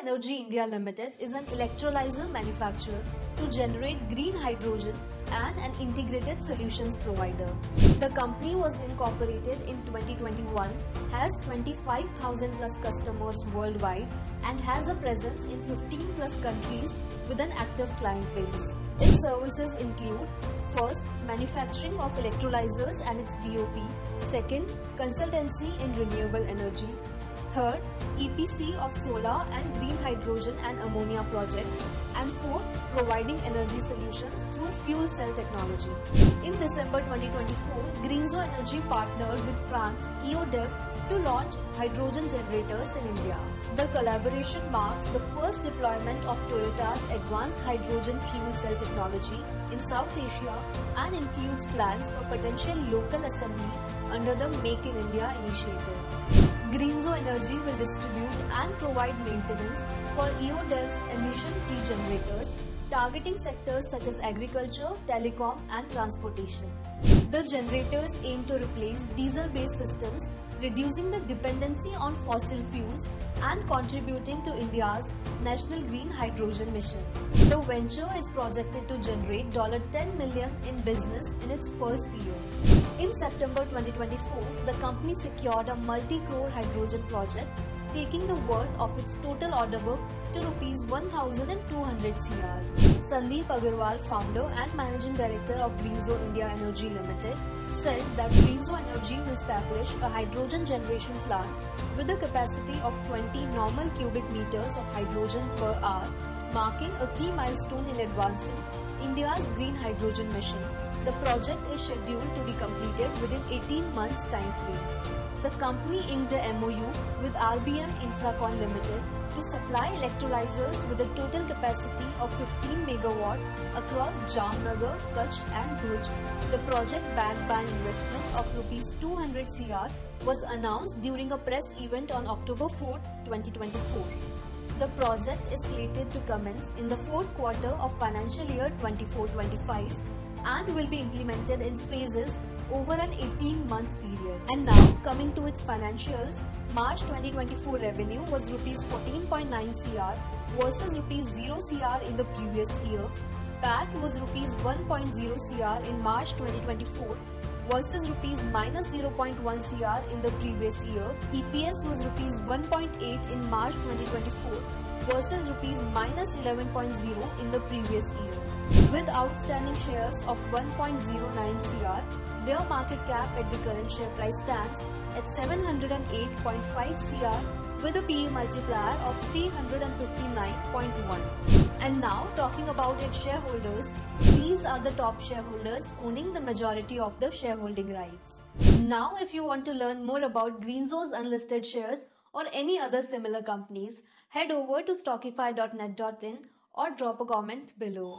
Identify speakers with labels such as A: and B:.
A: Energy India Limited is an electrolyzer manufacturer to generate green hydrogen and an integrated solutions provider. The company was incorporated in 2021, has 25,000 plus customers worldwide and has a presence in 15 plus countries with an active client base. Its services include: first, manufacturing of electrolyzers and its BOP; second, consultancy in renewable energy; third, EPC of solar and green hydrogen and ammonia projects; and fourth, providing energy solutions through fuel cell technology. In December 2024, Greenzo Energy partnered with France EODEV to launch hydrogen generators in India. The collaboration marks the first deployment of Toyota's advanced hydrogen fuel cell technology in South Asia and includes plans for potential local assembly under the Make in India initiative. Greenzo Energy will distribute and provide maintenance for EODEV's emission-free generators, targeting sectors such as agriculture, telecom and transportation. The generators aim to replace diesel-based systems, reducing the dependency on fossil fuels and contributing to India's National Green Hydrogen Mission. The venture is projected to generate $10 million in business in its first year. In September 2024, the company secured a multi-crore hydrogen project, taking the worth of its total order book to Rs 1,200 crore. Sandeep Agarwal, founder and managing director of Greenzo India Energy Limited, said that Greenzo Energy will establish a hydrogen generation plant with a capacity of 20 normal cubic meters of hydrogen per hour, marking a key milestone in advancing India's green hydrogen mission. The project is scheduled to be completed within 18 months time frame. The company inked a MOU with RBM Infracon Limited to supply electrolyzers with a total capacity of 15 MW across Jamnagar, Kutch and Bhuj. The project, backed by an investment of Rs 200 crore, was announced during a press event on October 4, 2024. The project is slated to commence in the fourth quarter of financial year 24-25 and will be implemented in phases over an 18-month period. And now, coming to its financials, March 2024 revenue was Rs 14.9 crore versus Rs 0 crore in the previous year. PAT was Rs 1.0 crore in March 2024 versus Rs minus 0.1 crore in the previous year. EPS was Rs 1.8 in March 2024 versus Rs minus 11.0 in the previous year. With outstanding shares of 1.09 crore, their market cap at the current share price stands at 708.5 crore with a PE multiplier of 359.1. And now, talking about its shareholders, these are the top shareholders owning the majority of the shareholding rights. Now, if you want to learn more about Greenzo's unlisted shares or any other similar companies, head over to stockify.net.in or drop a comment below.